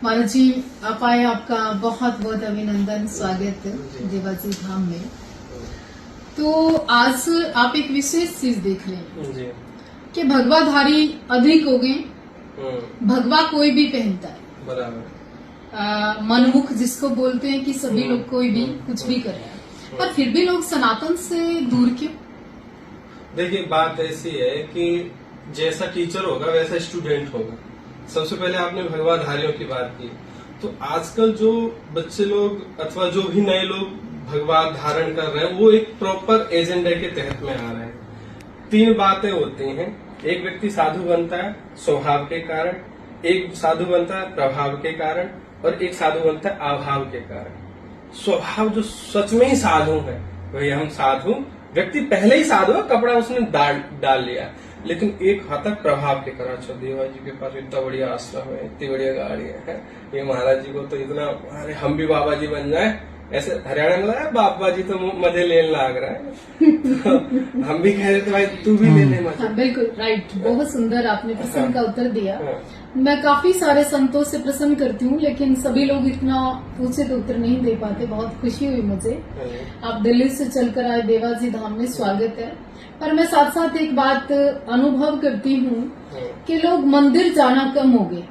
महाराज जी आप आए, आपका बहुत बहुत अभिनंदन, स्वागत देवाजी धाम में। तो आज आप एक विशेष चीज देख लें जी। कि भगवाधारी अधिक हो गए। भगवा कोई भी पहनता है, बराबर। मनमुख जिसको बोलते हैं कि सभी लोग कोई भी कुछ भी कर रहा है, पर फिर भी लोग सनातन से दूर क्यों? देखिए, बात ऐसी है कि जैसा टीचर होगा वैसा स्टूडेंट होगा। सबसे पहले आपने भगवाधारियों की बात की, तो आजकल जो बच्चे लोग अथवा जो भी नए लोग भगवा धारण कर रहे हैं वो एक प्रॉपर एजेंडा के तहत में आ रहे हैं। 3 बातें होती हैं। एक व्यक्ति साधु बनता है स्वभाव के कारण, एक साधु बनता है प्रभाव के कारण, और एक साधु बनता है अभाव के कारण। स्वभाव जो सच में ही साधु है वही हम साधु, व्यक्ति पहले ही साधु है, कपड़ा उसने डाल लिया, लेकिन एक हद तक प्रभाव के कारण। अच्छा, देवा जी के पास इतना बढ़िया आश्रम है, इतनी बढ़िया गाड़ियां है, ये महाराज जी को तो इतना, अरे हम भी बाबा जी बन जाए। ऐसे हरियाणा में लगा बाबा जी तो मजे लेने लग रहा है तो हम भी कह रहे थे भाई तू भी ले ले मजे। हाँ, बिल्कुल राइट, बहुत सुंदर आपने प्रश्न का उत्तर दिया। हाँ। मैं काफी सारे संतों से प्रश्न करती हूँ, लेकिन सभी लोग इतना उचित उत्तर नहीं दे पाते। बहुत खुशी हुई मुझे, आप दिल्ली से चलकर आए, देवाजी धाम में स्वागत है। पर मैं साथ साथ एक बात अनुभव करती हूँ कि लोग मंदिर जाना कम हो गए,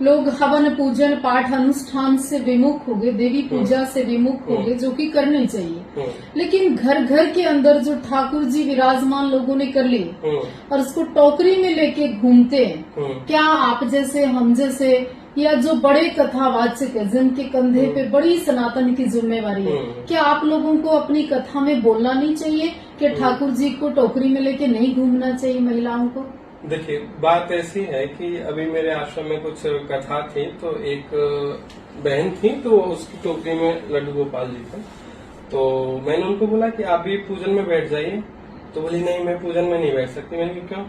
लोग हवन पूजन पाठ अनुष्ठान से विमुख हो गए, देवी पूजा से विमुख हो गए, जो कि करनी चाहिए। लेकिन घर घर के अंदर जो ठाकुर जी विराजमान लोगों ने कर लिए और उसको टोकरी में लेके घूमते हैं। क्या आप जैसे, हम जैसे, या जो बड़े कथावाचक है जिनके कंधे पे बड़ी सनातन की जिम्मेवारी है, क्या आप लोगों को अपनी कथा में बोलना नहीं चाहिए कि ठाकुर जी को टोकरी में लेके नहीं घूमना चाहिए महिलाओं को? देखिए, बात ऐसी है कि अभी मेरे आश्रम में कुछ कथा थी, तो एक बहन थी, तो उसकी टोकरी में लड्डू गोपाल जी थे। तो मैंने उनको बोला कि आप भी पूजन में बैठ जाइए। तो बोली नहीं, मैं पूजन में नहीं बैठ सकती। मैंने कहा क्यों?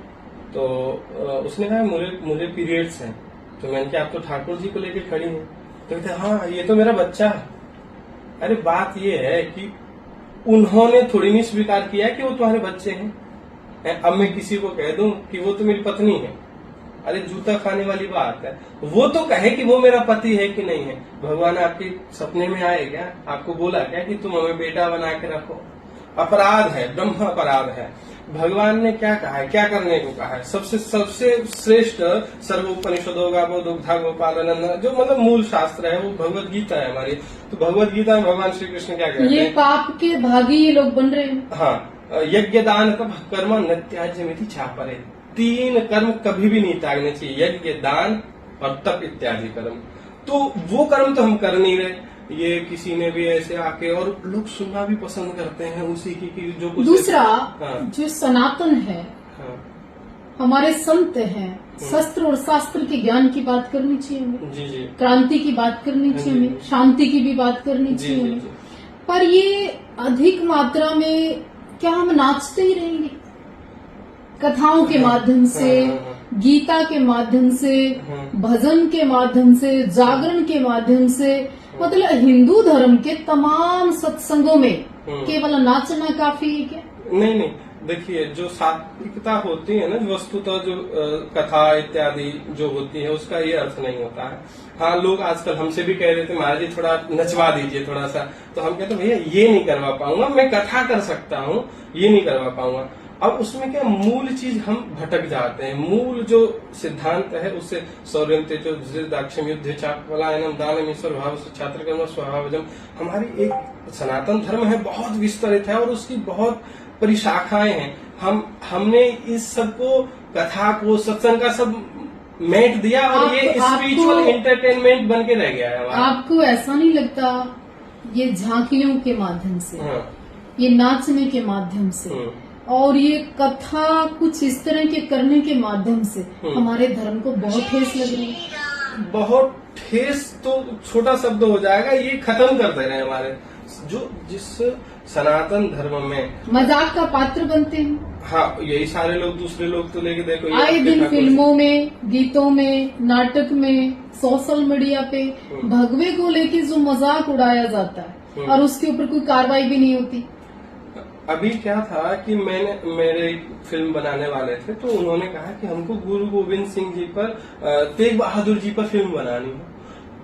तो उसने कहा मुझे पीरियड्स हैं। तो मैंने कहा आप तो ठाकुर जी को लेके खड़ी हैं। तो कहते हाँ, ये तो मेरा बच्चा है। अरे बात ये है कि उन्होंने थोड़ी नहीं स्वीकार किया कि वो तुम्हारे बच्चे हैं। अब मैं किसी को कह दूं कि वो तो मेरी पत्नी है, अरे जूता खाने वाली बात है। वो तो कहे कि वो मेरा पति है कि नहीं है। भगवान आपके सपने में आए क्या? आपको बोला क्या कि तुम हमें बेटा बना के रखो? अपराध है, ब्रह्म अपराध है। भगवान ने क्या कहा है, क्या करने को कहा है? सबसे श्रेष्ठ सर्वोपनिषदों का वो दुग्धा गोपालनंदन, जो मतलब मूल शास्त्र है, वो भगवत गीता है हमारी। तो भगवत गीता में भगवान श्री कृष्ण क्या कहते हैं? ये पाप के भागी ये लोग बन रहे हैं। हाँ, यज्ञ दान का कर्म न त्याज्यमिति चापरे। 3 कर्म कभी भी नहीं त्यागने चाहिए, यज्ञ दान और तप इत्यादि कर्म। तो वो कर्म तो हम कर नहीं रहे। ये किसी ने भी ऐसे आके, और लोग सुनना भी पसंद करते हैं उसी की जो कुछ दूसरा। हाँ। जो सनातन है, हाँ। हमारे संत हैं, शस्त्र और शास्त्र के ज्ञान की बात करनी चाहिए हमें, जी जी, क्रांति की बात करनी चाहिए हमें, शांति की भी बात करनी चाहिए हमें। जी। पर ये अधिक मात्रा में क्या हम नाचते ही रहेंगे? कथाओं के माध्यम से, गीता के माध्यम से, भजन के माध्यम से, जागरण के माध्यम से, मतलब हिंदू धर्म के तमाम सत्संगों में केवल नाचना काफी है क्या? नहीं, देखिए, जो सात्विकता होती है ना, वस्तुतः जो कथा इत्यादि जो होती है, उसका ये अर्थ नहीं होता है। हाँ, लोग आजकल हमसे भी कह रहे थे महाराज जी थोड़ा नचवा दीजिए थोड़ा सा, तो हम कहते भैया ये नहीं करवा पाऊंगा, मैं कथा कर सकता हूँ, ये नहीं करवा पाऊंगा। अब उसमें क्या मूल चीज हम भटक जाते हैं। मूल जो सिद्धांत है उससे सौर्यंते जो दाक्षिम युद्ध चापलायनम दानम ईश्वर भाव छात्र कर्म स्वभावजम, हमारी एक सनातन धर्म है, बहुत विस्तृत है और उसकी बहुत परिशाखाएं हैं। हमने इस सबको, कथा को, सत्संग का सब मेट दिया और ये स्पिरिचुअल एंटरटेनमेंट बन के रह गया है हमारा। आपको ऐसा नहीं लगता ये झांकियों के माध्यम से, हाँ। ये नाचने के माध्यम से और ये कथा कुछ इस तरह के करने के माध्यम से हमारे धर्म को बहुत ठेस लग रही है? बहुत ठेस तो छोटा शब्द हो जाएगा, ये खत्म कर दे रहे हैं हमारे जिस सनातन धर्म में मजाक का पात्र बनते हैं। हाँ, यही सारे लोग, दूसरे लोग तो लेके देखो, आए दिन फिल्मों में, गीतों में, नाटक में, सोशल मीडिया पे भगवे को लेके जो मजाक उड़ाया जाता है और उसके ऊपर कोई कार्रवाई भी नहीं होती। अभी क्या था कि मेरे फिल्म बनाने वाले थे, तो उन्होंने कहा कि हमको गुरु गोविंद सिंह जी पर, तेग बहादुर जी पर फिल्म बनानी है।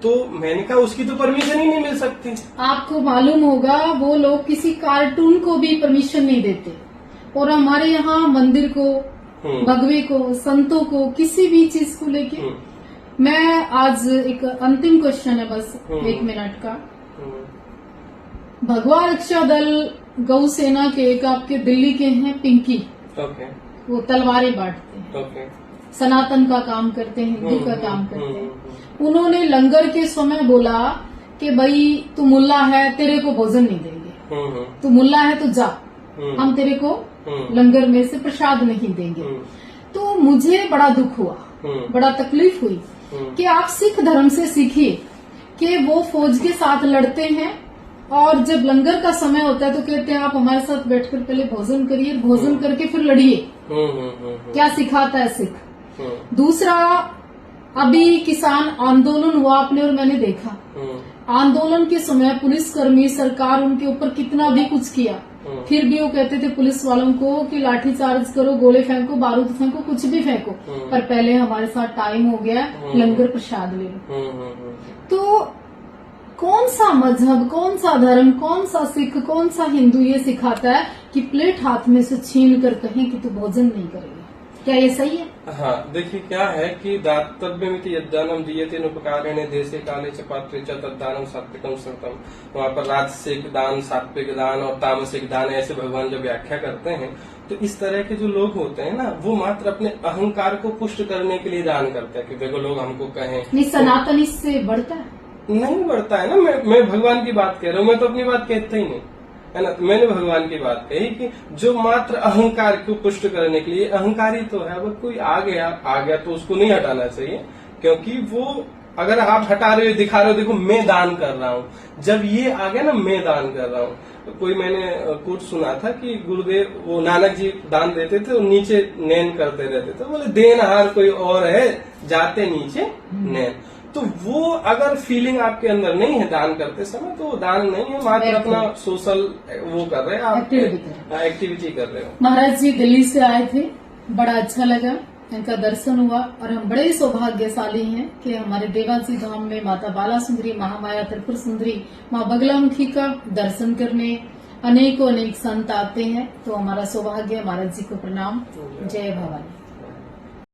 तो मैंने कहा उसकी तो परमिशन ही नहीं मिल सकती। आपको मालूम होगा वो लोग किसी कार्टून को भी परमिशन नहीं देते, और हमारे यहाँ मंदिर को, भगवे को, संतों को, किसी भी चीज को लेके मैं आज एक अंतिम क्वेश्चन है बस 1 मिनट का। भगवा रक्षा दल गौ सेना के एक आपके दिल्ली के हैं पिंकी, ओके, वो तलवारें बांटते हैं, ओके, सनातन का काम करते हैं, हिंदू का काम करते हैं। उन्होंने लंगर के समय बोला कि भाई तू मुल्ला है, तेरे को भोजन नहीं देंगे, तू मुल्ला है तो जा, हम तेरे को लंगर में से प्रसाद नहीं देंगे। तो मुझे बड़ा दुख हुआ, बड़ा तकलीफ हुई कि आप सिख धर्म से सीखिए कि वो फौज के साथ लड़ते हैं, और जब लंगर का समय होता है तो कहते हैं आप हमारे साथ बैठकर पहले भोजन करिए, भोजन करके फिर लड़िए। क्या सिखाता है सिख। दूसरा, अभी किसान आंदोलन हुआ आपने और मैंने देखा, आंदोलन के समय पुलिसकर्मी, सरकार उनके ऊपर कितना भी कुछ किया, फिर भी वो कहते थे पुलिस वालों को कि लाठी चार्ज करो, गोले फेंको, बारूद फेंको, कुछ भी फेंको, पर पहले हमारे साथ टाइम हो गया, लंगर प्रसाद ले लो। तो कौन सा मजहब, कौन सा धर्म, कौन सा सिख, कौन सा हिंदू ये सिखाता है कि प्लेट हाथ में से छीन कर कहें कि तू भोजन नहीं करेगा? क्या ये सही है? हाँ, देखिए क्या है कि दातव्यमिति यद्दानम दीयते नुपकारेण देशे काले च पात्रे च तद्दानम सात्विकम श्रुतम। वहाँ पर राजसिक दान, सात्विक दान और तामसिक दान ऐसे भगवान जब व्याख्या करते हैं, तो इस तरह के जो लोग होते हैं ना, वो मात्र अपने अहंकार को पुष्ट करने के लिए दान करते हैं कि देखो लोग हमको कहें। नहीं, सनातन इससे बढ़ता है? नहीं बढ़ता है ना। मैं भगवान की बात कह रहा हूँ, मैं तो अपनी बात कहता ही नहीं है ना। मैंने भगवान की बात कही कि जो मात्र अहंकार को पुष्ट करने के लिए, अहंकारी तो है, वो कोई आ गया तो उसको नहीं हटाना चाहिए, क्योंकि वो अगर आप हटा रहे हो, दिखा रहे हो देखो मैं दान कर रहा हूँ, जब ये आ गया ना मैं दान कर रहा हूँ। तो कोई मैंने कोट सुना था कि गुरुदेव, वो नानक जी दान देते थे और नीचे नैन करते रहते थे, बोले देनहार कोई और है, जाते नीचे नैन। तो वो अगर फीलिंग आपके अंदर नहीं है दान करते समय, तो वो दान नहीं है, मात्र अपना सोशल वो कर रहे हैं, आप एक्टिविटी कर रहे हो। महाराज जी दिल्ली से आए थे, बड़ा अच्छा लगा, इनका दर्शन हुआ, और हम बड़े सौभाग्यशाली हैं कि हमारे देवासी धाम में माता बाला सुंदरी, महामाया त्रिपुर सुंदरी, माँ बगलामुखी का दर्शन करने अनेक संत आते हैं। तो हमारा सौभाग्य। महाराज जी को प्रणाम। जय भवानी।